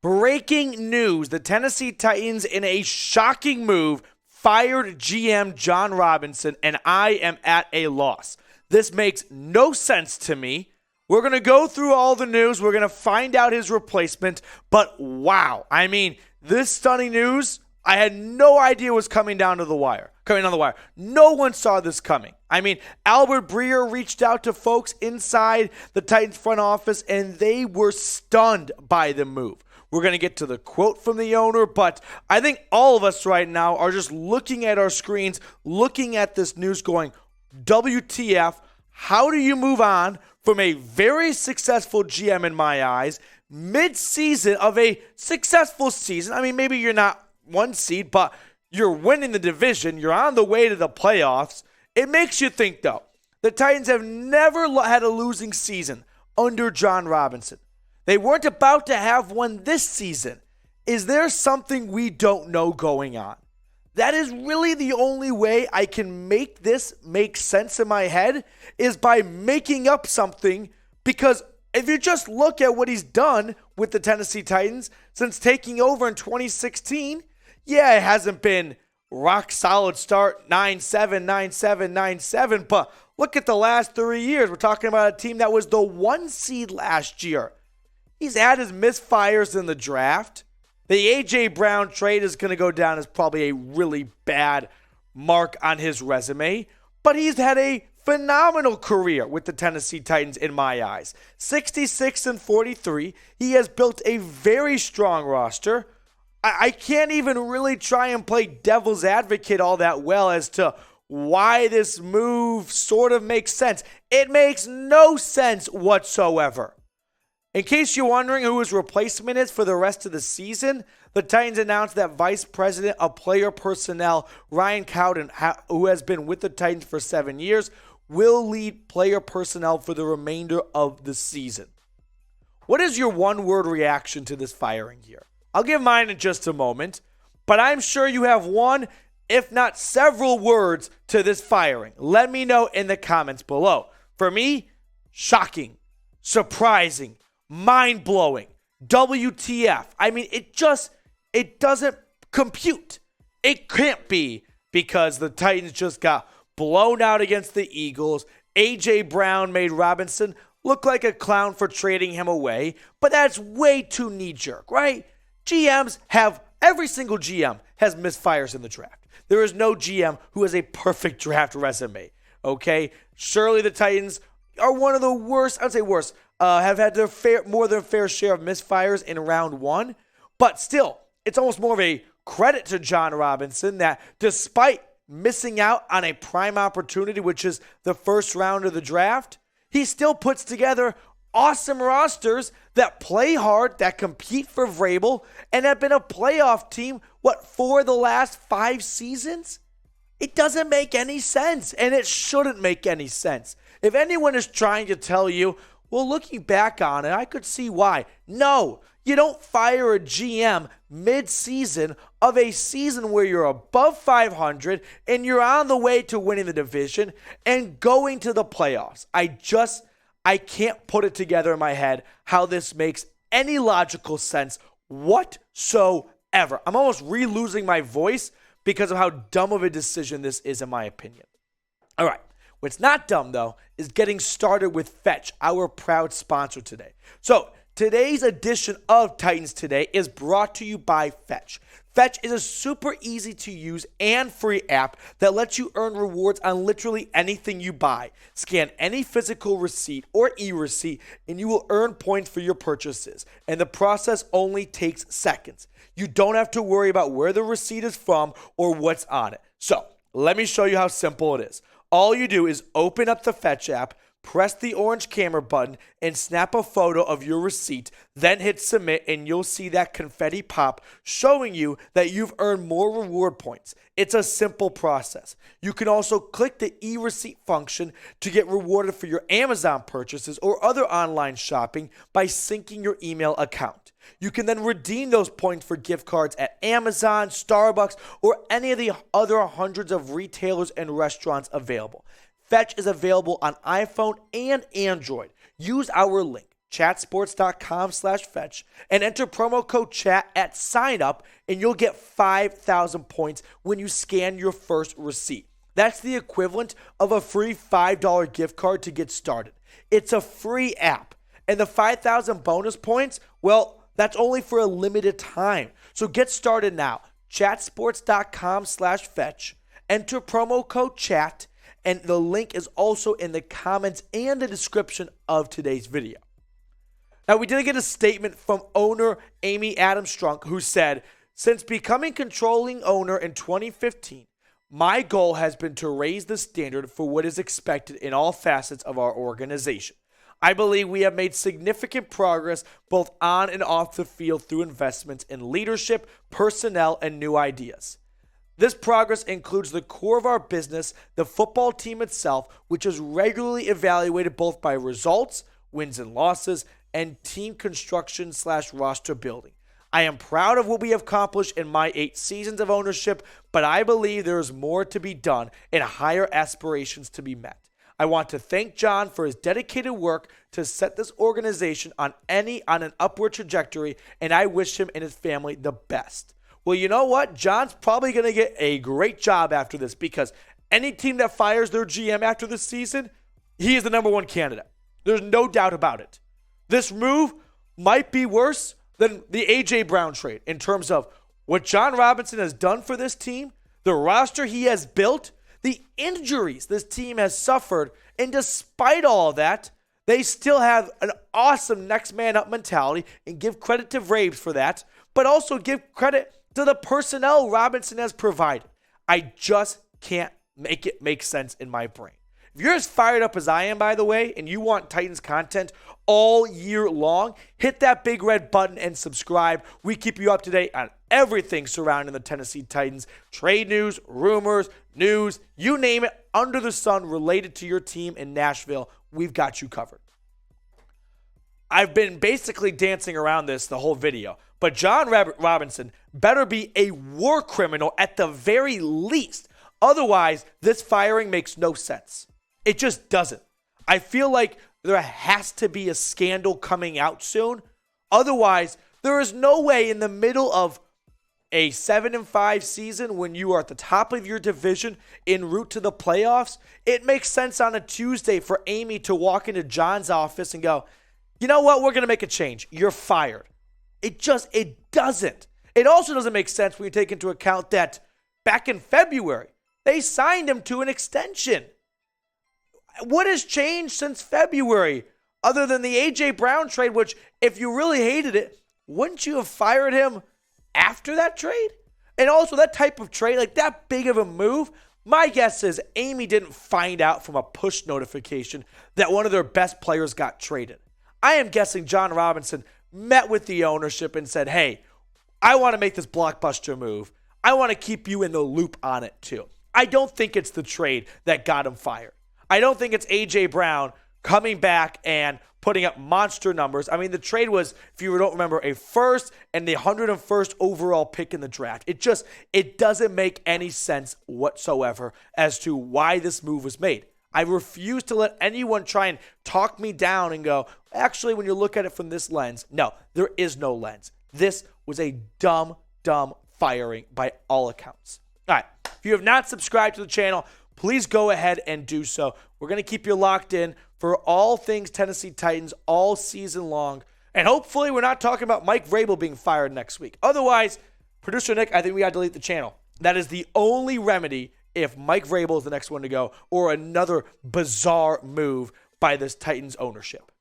Breaking news. The Tennessee Titans, in a shocking move, fired GM Jon Robinson, and I am at a loss. This makes no sense to me. We're going to go through all the news. We're going to find out his replacement. But wow. I mean, this stunning news, I had no idea was coming on the wire. No one saw this coming. I mean, Albert Breer reached out to folks inside the Titans front office, and they were stunned by the move. We're going to get to the quote from the owner, but I think all of us right now are just looking at our screens, looking at this news going, WTF, how do you move on from a very successful GM in my eyes, mid-season of a successful season? I mean, maybe you're not one seed, but you're winning the division. You're on the way to the playoffs. It makes you think, though, the Titans have never had a losing season under Jon Robinson. They weren't about to have one this season. Is there something we don't know going on? That is really the only way I can make this make sense in my head, is by making up something, because if you just look at what he's done with the Tennessee Titans since taking over in 2016, yeah, it hasn't been rock solid start 9-7, 9-7, 9-7, but look at the last 3 years. We're talking about a team that was the 1 seed last year. He's had his misfires in the draft. The A.J. Brown trade is going to go down as probably a really bad mark on his resume, but he's had a phenomenal career with the Tennessee Titans in my eyes. 66-43. He has built a very strong roster. I can't even really try and play devil's advocate all that well as to why this move sort of makes sense. It makes no sense whatsoever. In case you're wondering who his replacement is for the rest of the season, the Titans announced that Vice President of Player Personnel Ryan Cowden, who has been with the Titans for 7 years, will lead player personnel for the remainder of the season. What is your one-word reaction to this firing here? I'll give mine in just a moment, but I'm sure you have one, if not several words to this firing. Let me know in the comments below. For me, shocking, surprising, mind-blowing, WTF. I mean, it doesn't compute. It can't be, because the Titans just got blown out against the Eagles. A.J. Brown made Robinson look like a clown for trading him away, but that's way too knee-jerk, right? Every single GM has misfires in the draft. There is no GM who has a perfect draft resume, okay? Surely the Titans are one of the worst, I'd say worst, have had their more than fair share of misfires in round one. But still, it's almost more of a credit to Jon Robinson that despite missing out on a prime opportunity, which is the first round of the draft, he still puts together awesome rosters that play hard, that compete for Vrabel, and have been a playoff team, for the last 5 seasons? It doesn't make any sense, and it shouldn't make any sense. If anyone is trying to tell you, well, looking back on it, I could see why. No, you don't fire a GM mid-season of a season where you're above 500 and you're on the way to winning the division and going to the playoffs. I can't put it together in my head how this makes any logical sense whatsoever. I'm almost re-losing my voice because of how dumb of a decision this is, in my opinion. All right. What's not dumb, though, is getting started with Fetch, our proud sponsor today. So today's edition of Titans Today is brought to you by Fetch. Fetch is a super easy to use and free app that lets you earn rewards on literally anything you buy. Scan any physical receipt or e-receipt and you will earn points for your purchases. And the process only takes seconds. You don't have to worry about where the receipt is from or what's on it. So let me show you how simple it is. All you do is open up the Fetch app, press the orange camera button, and snap a photo of your receipt. Then hit submit, and you'll see that confetti pop showing you that you've earned more reward points. It's a simple process. You can also click the e-receipt function to get rewarded for your Amazon purchases or other online shopping by syncing your email account. You can then redeem those points for gift cards at Amazon, Starbucks, or any of the other hundreds of retailers and restaurants available. Fetch is available on iPhone and Android. Use our link, chatsports.com/fetch, and enter promo code chat at sign up, and you'll get 5,000 points when you scan your first receipt. That's the equivalent of a free $5 gift card to get started. It's a free app, and the 5,000 bonus points, well, that's only for a limited time. So get started now. Chatsports.com/fetch. Enter promo code chat, and the link is also in the comments and the description of today's video. Now, we did get a statement from owner Amy Adams Strunk, who said, "Since becoming controlling owner in 2015, my goal has been to raise the standard for what is expected in all facets of our organization. I believe we have made significant progress both on and off the field through investments in leadership, personnel, and new ideas. This progress includes the core of our business, the football team itself, which is regularly evaluated both by results, wins and losses, and team construction/roster building. I am proud of what we have accomplished in my 8 seasons of ownership, but I believe there is more to be done and higher aspirations to be met. I want to thank Jon for his dedicated work to set this organization on an upward trajectory, and I wish him and his family the best." Well, you know what? Jon's probably going to get a great job after this, because any team that fires their GM after this season, he is the number one candidate. There's no doubt about it. This move might be worse than the A.J. Brown trade in terms of what Jon Robinson has done for this team, the roster he has built, the injuries this team has suffered, and despite all of that, they still have an awesome next man up mentality, and give credit to Vrabes for that, but also give credit to the personnel Robinson has provided. I just can't make it make sense in my brain. If you're as fired up as I am, by the way, and you want Titans content all year long, hit that big red button and subscribe. We keep you up to date on everything surrounding the Tennessee Titans. Trade news, rumors, news, you name it under the sun related to your team in Nashville, we've got you covered. I've been basically dancing around this the whole video, but Jon Robinson better be a war criminal at the very least. Otherwise, this firing makes no sense. It just doesn't. I feel like there has to be a scandal coming out soon. Otherwise, there is no way in the middle of a 7-5 season, when you are at the top of your division en route to the playoffs, it makes sense on a Tuesday for Amy to walk into Jon's office and go, "You know what? We're going to make a change. You're fired." It doesn't. It also doesn't make sense when you take into account that back in February, they signed him to an extension. What has changed since February other than the A.J. Brown trade, which, if you really hated it, wouldn't you have fired him after that trade? And also that type of trade, like that big of a move, my guess is Amy didn't find out from a push notification that one of their best players got traded. I am guessing Jon Robinson met with the ownership and said, "Hey, I want to make this blockbuster move. I want to keep you in the loop on it too." I don't think it's the trade that got him fired. I don't think it's A.J. Brown coming back and putting up monster numbers. I mean, the trade was, if you don't remember, a first and the 101st overall pick in the draft. It doesn't make any sense whatsoever as to why this move was made. I refuse to let anyone try and talk me down and go, actually, when you look at it from this lens, no, there is no lens. This was a dumb firing by all accounts. All right, if you have not subscribed to the channel, please go ahead and do so. We're going to keep you locked in for all things Tennessee Titans all season long. And hopefully we're not talking about Mike Vrabel being fired next week. Otherwise, producer Nick, I think we got to delete the channel. That is the only remedy if Mike Vrabel is the next one to go, or another bizarre move by this Titans ownership.